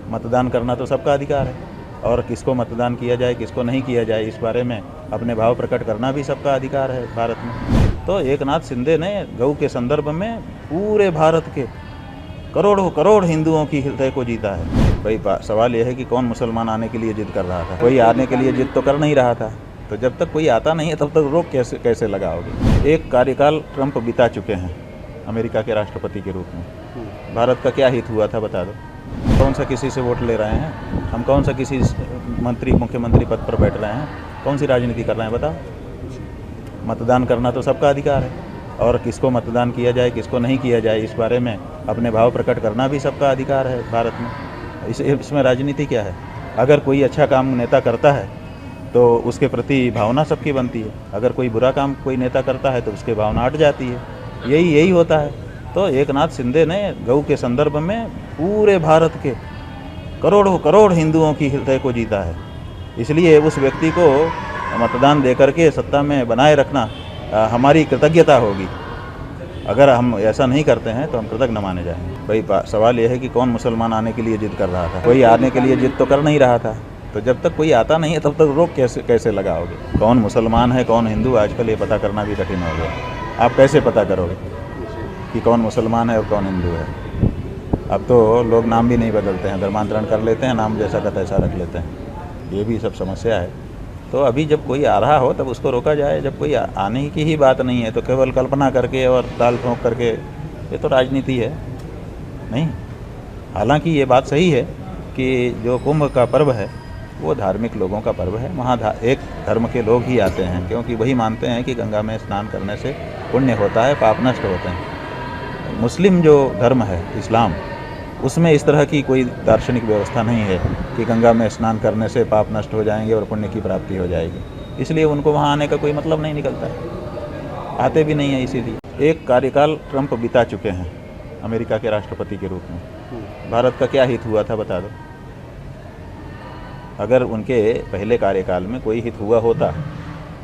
मतदान करना तो सबका अधिकार है और किसको मतदान किया जाए किसको नहीं किया जाए इस बारे में अपने भाव प्रकट करना भी सबका अधिकार है भारत में। तो एकनाथ शिंदे ने गौ के संदर्भ में पूरे भारत के करोड़ों करोड़ हिंदुओं की हृदय को जीता है। भाई सवाल यह है कि कौन मुसलमान आने के लिए जिद कर रहा था? कोई आने के लिए जिद तो कर नहीं रहा था। तो जब तक कोई आता नहीं है तब तक रोक कैसे लगाओगे? एक कार्यकाल ट्रंप बिता चुके हैं अमेरिका के राष्ट्रपति के रूप में। भारत का क्या हित हुआ था बता दो? कौन सा किसी से वोट ले रहे हैं हम? कौन सा किसी मंत्री मुख्यमंत्री पद पर बैठ रहे हैं? कौन सी राजनीति कर रहे हैं बताओ? मतदान करना तो सबका अधिकार है और किसको मतदान किया जाए किसको नहीं किया जाए इस बारे में अपने भाव प्रकट करना भी सबका अधिकार है भारत में। इसमें राजनीति क्या है? अगर कोई अच्छा काम नेता करता है तो उसके प्रति भावना सबकी बनती है, अगर कोई बुरा काम कोई नेता करता है तो उसकी भावना हट जाती है। यही होता है। तो एकनाथ शिंदे ने गौ के संदर्भ में पूरे भारत के करोड़ों करोड़ हिंदुओं की हृदय को जीता है। इसलिए उस व्यक्ति को मतदान दे करके सत्ता में बनाए रखना हमारी कृतज्ञता होगी। अगर हम ऐसा नहीं करते हैं तो हम कृतज्ञ न माने जाएंगे। भाई सवाल यह है कि कौन मुसलमान आने के लिए जिद कर रहा था? कोई आने के लिए जिद तो कर नहीं रहा था। तो जब तक कोई आता नहीं है तब तक रोक कैसे लगाओगे? कौन मुसलमान है कौन हिंदू आजकल ये पता करना भी कठिन हो गया। आप कैसे पता करोगे कि कौन मुसलमान है और कौन हिंदू है? अब तो लोग नाम भी नहीं बदलते हैं, धर्मांतरण कर लेते हैं, नाम जैसा का तैसा रख लेते हैं। ये भी सब समस्या है। तो अभी जब कोई आ रहा हो तब उसको रोका जाए। जब कोई आने की ही बात नहीं है तो केवल कल्पना करके और दाल ठोंक करके, ये तो राजनीति है नहीं। हालांकि ये बात सही है कि जो कुंभ का पर्व है वो धार्मिक लोगों का पर्व है। वहाँ एक धर्म के लोग ही आते हैं क्योंकि वही मानते हैं कि गंगा में स्नान करने से पुण्य होता है, पाप नष्ट होते हैं। मुस्लिम जो धर्म है इस्लाम, उसमें इस तरह की कोई दार्शनिक व्यवस्था नहीं है कि गंगा में स्नान करने से पाप नष्ट हो जाएंगे और पुण्य की प्राप्ति हो जाएगी। इसलिए उनको वहाँ आने का कोई मतलब नहीं निकलता है, आते भी नहीं है। इसीलिए एक कार्यकाल ट्रंप बिता चुके हैं अमेरिका के राष्ट्रपति के रूप में। भारत का क्या हित हुआ था बता दो? अगर उनके पहले कार्यकाल में कोई हित हुआ होता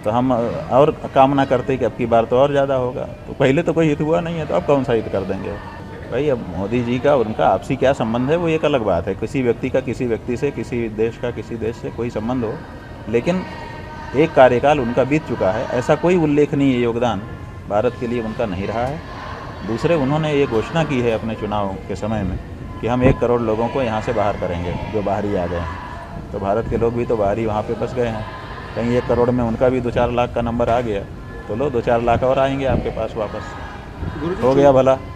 तो हम और कामना करते कि अब की बार तो और ज़्यादा होगा। तो पहले तो कोई हित हुआ नहीं है तो अब कौन सा हित कर देंगे? भाई अब मोदी जी का उनका आपसी क्या संबंध है वो एक अलग बात है। किसी व्यक्ति का किसी व्यक्ति से, किसी देश का किसी देश से कोई संबंध हो, लेकिन एक कार्यकाल उनका बीत चुका है। ऐसा कोई उल्लेखनीय योगदान भारत के लिए उनका नहीं रहा है। दूसरे, उन्होंने ये घोषणा की है अपने चुनाव के समय में कि हम 1 करोड़ लोगों को यहाँ से बाहर करेंगे जो बाहरी आ गए हैं। तो भारत के लोग भी तो बाहरी वहाँ पे फंस गए हैं। कहीं 1 करोड़ में उनका भी 2-4 लाख का नंबर आ गया तो लो 2-4 लाख और आएंगे आपके पास वापस। हो गया भला।